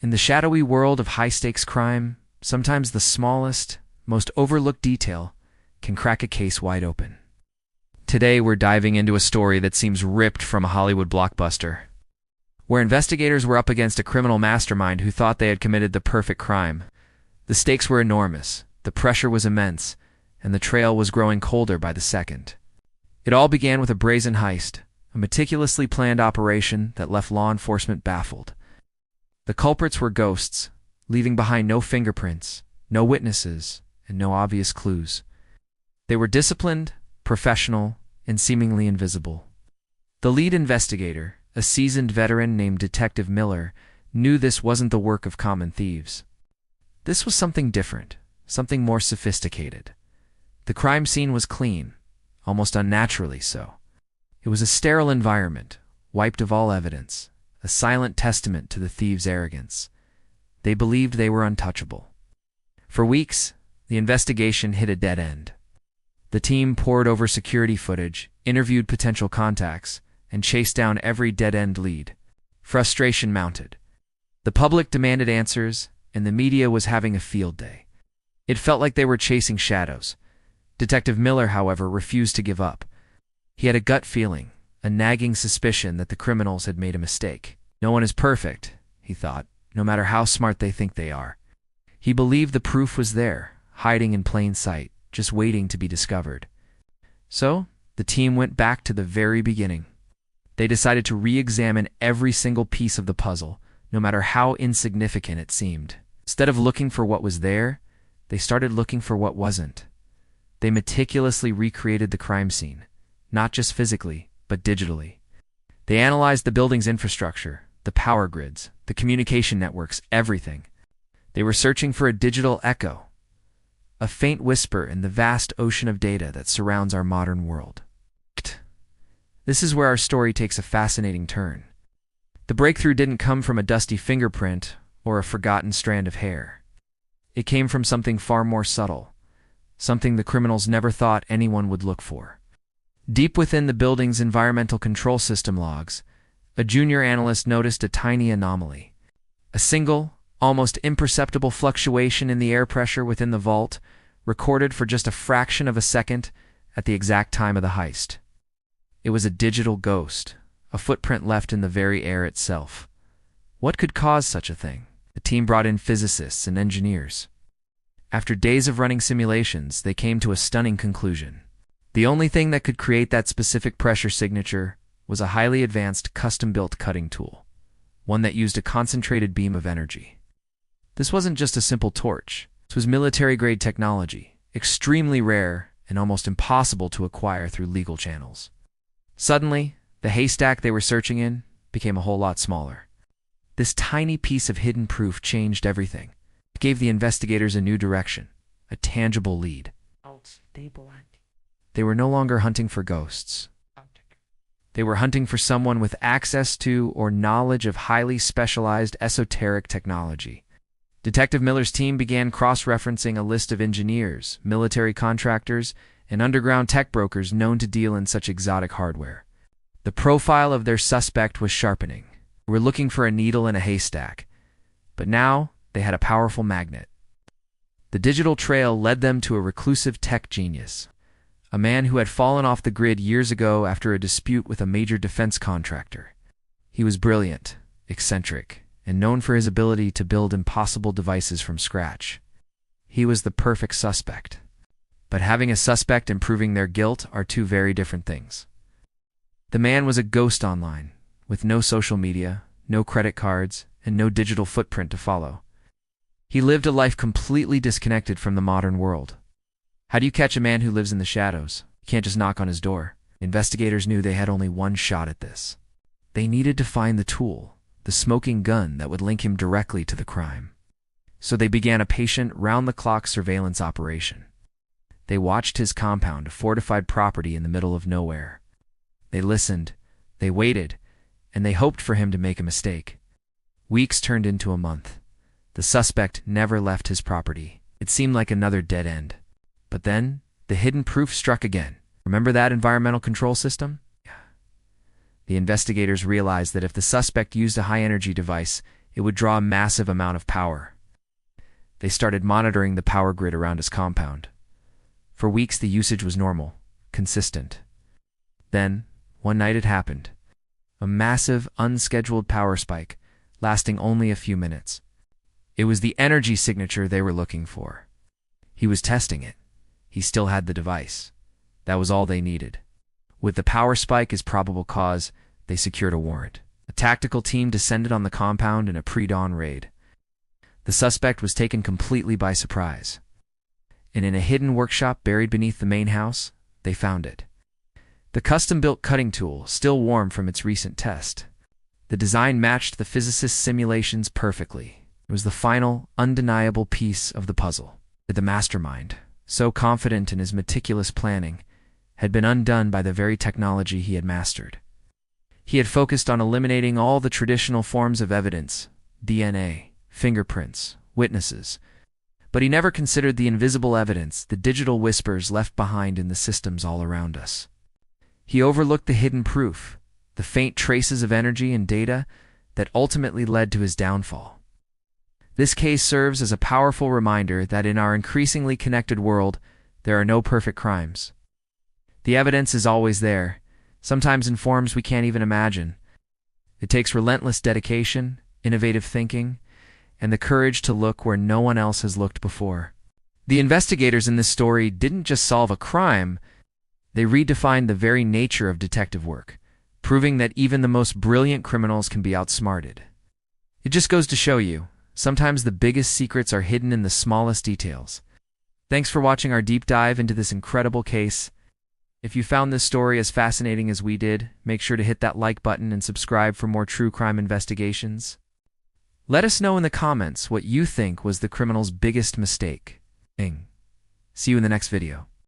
In the shadowy world of high-stakes crime, sometimes the smallest, most overlooked detail can crack a case wide open. Today, we're diving into a story that seems ripped from a Hollywood blockbuster, where investigators were up against a criminal mastermind who thought they had committed the perfect crime. The stakes were enormous, the pressure was immense, and the trail was growing colder by the second. It all began with a brazen heist, a meticulously planned operation that left law enforcement baffled. The culprits were ghosts, leaving behind no fingerprints, no witnesses, and no obvious clues. They were disciplined, professional, and seemingly invisible. The lead investigator, a seasoned veteran named Detective Miller, knew this wasn't the work of common thieves. This was something different, something more sophisticated. The crime scene was clean, almost unnaturally so. It was a sterile environment, wiped of all evidence, a silent testament to the thieves' arrogance. They believed they were untouchable. For weeks, the investigation hit a dead end. The team pored over security footage, interviewed potential contacts, and chased down every dead-end lead. Frustration mounted. The public demanded answers, and the media was having a field day. It felt like they were chasing shadows. Detective Miller, however, refused to give up. He had a gut feeling, a nagging suspicion that the criminals had made a mistake. No one is perfect, he thought, no matter how smart they think they are. He believed the proof was there, hiding in plain sight, just waiting to be discovered. So, the team went back to the very beginning. They decided to re-examine every single piece of the puzzle, no matter how insignificant it seemed. Instead of looking for what was there, they started looking for what wasn't. They meticulously recreated the crime scene, not just physically, but digitally. They analyzed the building's infrastructure, the power grids, the communication networks, everything. They were searching for a digital echo, a faint whisper in the vast ocean of data that surrounds our modern world. This is where our story takes a fascinating turn. The breakthrough didn't come from a dusty fingerprint or a forgotten strand of hair. It came from something far more subtle, something the criminals never thought anyone would look for. Deep within the building's environmental control system logs, a junior analyst noticed a tiny anomaly. A single, almost imperceptible fluctuation in the air pressure within the vault, recorded for just a fraction of a second at the exact time of the heist. It was a digital ghost, a footprint left in the very air itself. What could cause such a thing? The team brought in physicists and engineers. After days of running simulations, they came to a stunning conclusion. The only thing that could create that specific pressure signature was a highly advanced custom-built cutting tool, one that used a concentrated beam of energy. This wasn't just a simple torch. This was military-grade technology, extremely rare and almost impossible to acquire through legal channels. Suddenly, the haystack they were searching in became a whole lot smaller. This tiny piece of hidden proof changed everything. It gave the investigators a new direction, a tangible lead. They were no longer hunting for ghosts. They were hunting for someone with access to or knowledge of highly specialized esoteric technology. Detective Miller's team began cross-referencing a list of engineers, military contractors, and underground tech brokers known to deal in such exotic hardware. The profile of their suspect was sharpening. They were looking for a needle in a haystack, but now they had a powerful magnet. The digital trail led them to a reclusive tech genius, a man who had fallen off the grid years ago after a dispute with a major defense contractor. He was brilliant, eccentric, and known for his ability to build impossible devices from scratch. He was the perfect suspect. But having a suspect and proving their guilt are two very different things. The man was a ghost online, with no social media, no credit cards, and no digital footprint to follow. He lived a life completely disconnected from the modern world. How do you catch a man who lives in the shadows? You can't just knock on his door. Investigators knew they had only one shot at this. They needed to find the tool, the smoking gun that would link him directly to the crime. So they began a patient, round-the-clock surveillance operation. They watched his compound, a fortified property in the middle of nowhere. They listened, they waited, and they hoped for him to make a mistake. Weeks turned into a month. The suspect never left his property. It seemed like another dead end. But then, the hidden proof struck again. Remember that environmental control system? The investigators realized that if the suspect used a high-energy device, it would draw a massive amount of power. They started monitoring the power grid around his compound. For weeks, the usage was normal, consistent. Then, one night it happened. A massive, unscheduled power spike, lasting only a few minutes. It was the energy signature they were looking for. He was testing it. He still had the device. That was all they needed. With the power spike as probable cause, they secured a warrant. A tactical team descended on the compound in a pre-dawn raid. The suspect was taken completely by surprise. And in a hidden workshop buried beneath the main house, they found it. The custom-built cutting tool, still warm from its recent test. The design matched the physicist's simulations perfectly. It was the final, undeniable piece of the puzzle. The mastermind, so confident in his meticulous planning, had been undone by the very technology he had mastered. He had focused on eliminating all the traditional forms of evidence, DNA, fingerprints, witnesses, but he never considered the invisible evidence, the digital whispers left behind in the systems all around us. He overlooked the hidden proof, the faint traces of energy and data that ultimately led to his downfall. This case serves as a powerful reminder that in our increasingly connected world, there are no perfect crimes. The evidence is always there, sometimes in forms we can't even imagine. It takes relentless dedication, innovative thinking, and the courage to look where no one else has looked before. The investigators in this story didn't just solve a crime, they redefined the very nature of detective work, proving that even the most brilliant criminals can be outsmarted. It just goes to show you, sometimes the biggest secrets are hidden in the smallest details. Thanks for watching our deep dive into this incredible case. If you found this story as fascinating as we did, make sure to hit that like button and subscribe for more true crime investigations. Let us know in the comments what you think was the criminal's biggest mistake. See you in the next video.